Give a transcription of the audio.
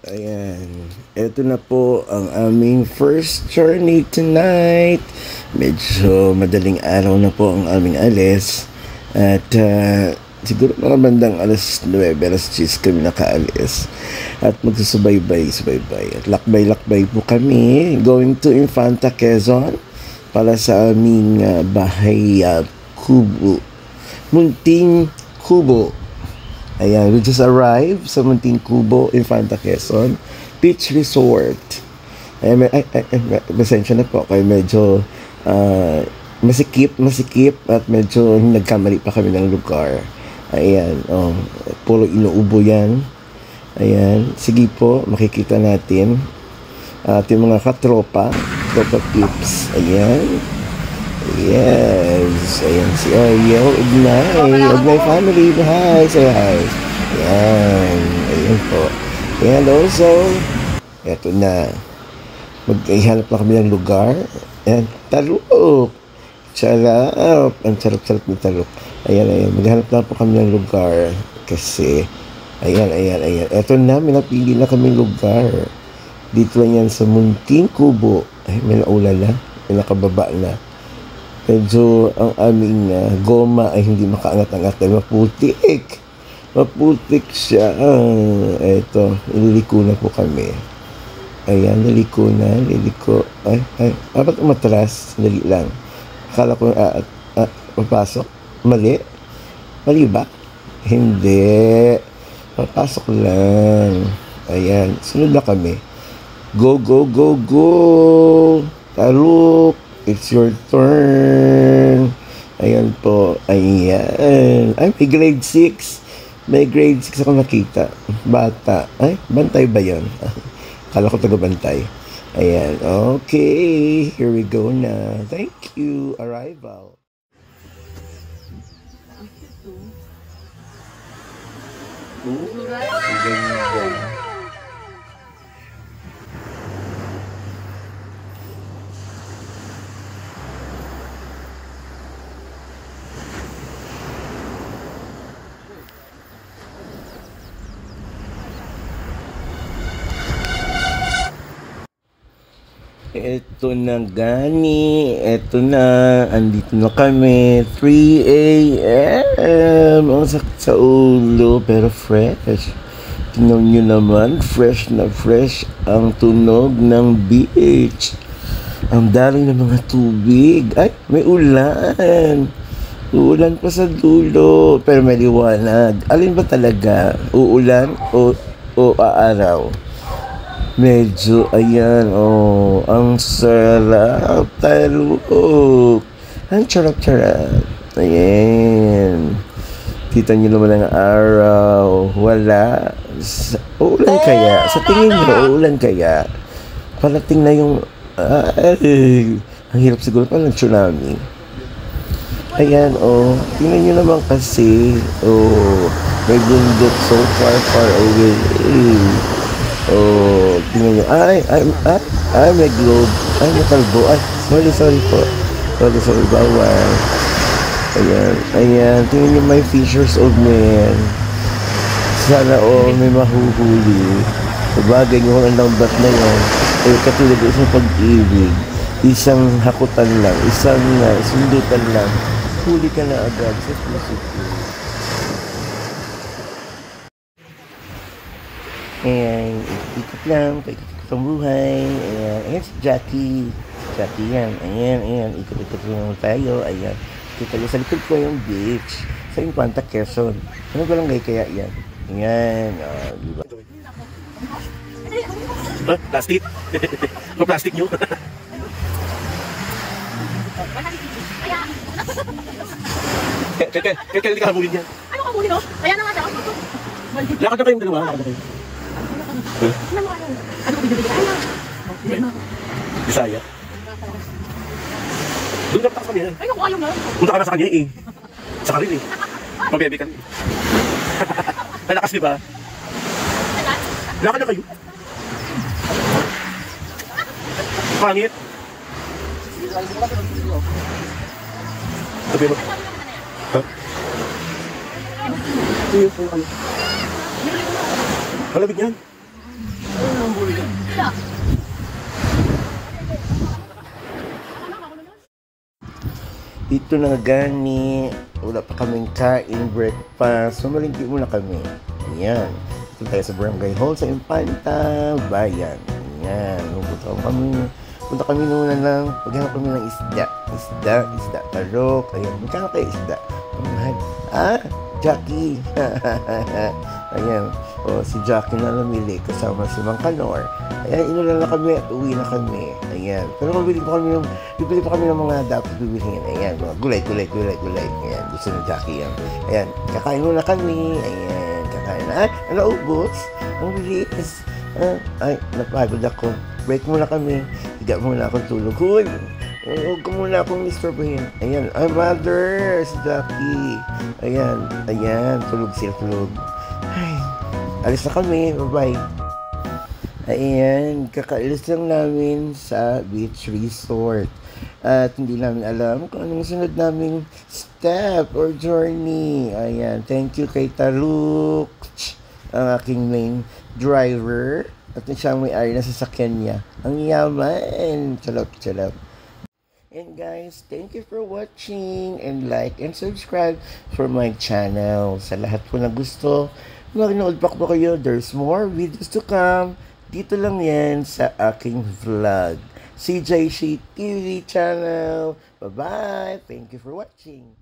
Ayan. Ito na po ang aming first journey tonight. Medyo madaling araw na po ang aming alis. At siguro mga bandang alas 9, alas 10 kami nakaalis. At magsusubaybay. At lakbay-lakbay po kami going to Infanta, Quezon para sa aming bahay kubo. Munting Kubo. Ayan, we just arrived sa Munting Kubo, Infanta, Quezon Beach Resort. Ayan, pasensya na po kaya medyo masikip at medyo nagkamali pa kami ng lugar. Ayan, puro inuubo yan. Ayan, sige po, makikita natin ating mga tropa tips. Ayan. Yes. Ayan si Oreo. Ugnay family. Hi. Say hi. Ayan. Ayan po. And also, eto na. Maghihanap na kami ng lugar. Ayan. Taluk. Charap. Ang sarap-sarap ng taluk. Ayan. Maghanap na po kami ng lugar. Kasi, ayan. Eto na. Minapili na kami lugar. Dito lang yan sa Munting Kubo. Ay, may naulala. May nakababa na. Medyo ang aming goma ay hindi makaangat-angat dahil maputik siya. Eto, ililiko na po kami. Ayan, liliko. Ay, dapat umatras. Dali lang. Akala ko papasok. Mali ba? Hindi. Papasok lang. Ayan, sunod na kami. Go. Taluk. It's your turn. Ayan po. Ayan. Ay, may grade 6. May grade 6 ako nakita. Bata. Ay, bantay ba yun? Akala ko taga-bantay. Ayan. Okay. Here we go na. Thank you. Arrival. Ang ganda. Ito na gani, andito na kami, 3 a.m. Ang sakit sa ulo, pero fresh. Tingnan nyo naman, fresh na fresh ang tunog ng beach. Ang daling ng mga tubig. Ay, may ulan. Uulan pa sa dulo, pero may liwanag. Alin ba talaga? Uulan o aaraw? Medyo, ayan, ang sarap, taluk. Ang charap. Ayan. Kita nyo naman ang araw. Wala. Uulan kaya? Sa tingin nyo, uulan kaya? Parating na yung, ang hirap siguro pa ng tsunami. Ayan, tingnan nyo naman kasi, may bundok so far away. Tingnan nyo. Ay, may globe. Ay, may kalbo. Ay, sorry po. Sorry, bawal. Ayan. Tingnan nyo, may fishers of men. Sana, may mahuhuli. Sabagay nyo ang lambat na yan. Katulad isang pag-ibig. Isang hakutan lang. Isang sundutan lang. Huli ka na agad sa puso. Ayan, ikot lang, paikot ang buhay. Ayan si Jackie. Jackie yan. Ayan, ikot lang tayo. Ayan, kita nyo sa likod ko yung beach. Sa Infanta, Quezon. Ano barangay kaya yan? Ayan, diba? Plastic? Plastic nyo? Kaya hindi ka habulin yan. Ano ka habulin, no? Kaya na nga siya. Lakad na kayong dalawa. Ano ko binibigyan? Bisaya. Doon ka patas kami yan. Ay, naku, ayaw na. Punta ka na sa kanya eh. Sa karin eh. Pabebe ka. Kalakas di ba? Lakad na kayo. Pangit. Sabi mo. Ha? Malamig yan. Ano ang bully yan? Yeah. Ito na gani, wala pa kaming kain, breakfast, sumalingki muna kami. Ayan, ito tayo sa Barangay Hall sa Infanta, Bayan. Ayan, punta kami muna ng, paghanap kami ng isda, tarok, ayan, magkano kayo isda? Mahal. Jackie. Ayan, si Jackie na namili kasama si Mang Kanor. Ayan, inulan na kami at uwi na kami. Ayan, pero bibili pa kami ng mga dapat bibilihin. Ayan, mga gulay. Ayan, gusto ni Jackie yan. Ayan, kakain muna kami. Ayan, kakain na. Naubos. Ang bilis. Ay, napagod ako. Break muna kami. Higa muna akong tulog. Huy! Huwag ko muna akong istorbohin. Ayan, mother! Si Jackie. Ayan, tulog. Ay, alis na kami. Bye-bye. Ayan, kakaalis lang namin sa beach resort. At hindi namin alam kung anong sunod naming step or journey. Ayan, thank you kay Taruk, ang aking main driver. At siya may-ari na sasakyan niya. Ang yaman! Charot. And guys, thank you for watching and like and subscribe for my channel. Sa lahat po na gusto, mag-nood pa po kayo. There's more videos to come. Dito lang yan sa aking vlog. CJ Shi TV channel. Bye-bye. Thank you for watching.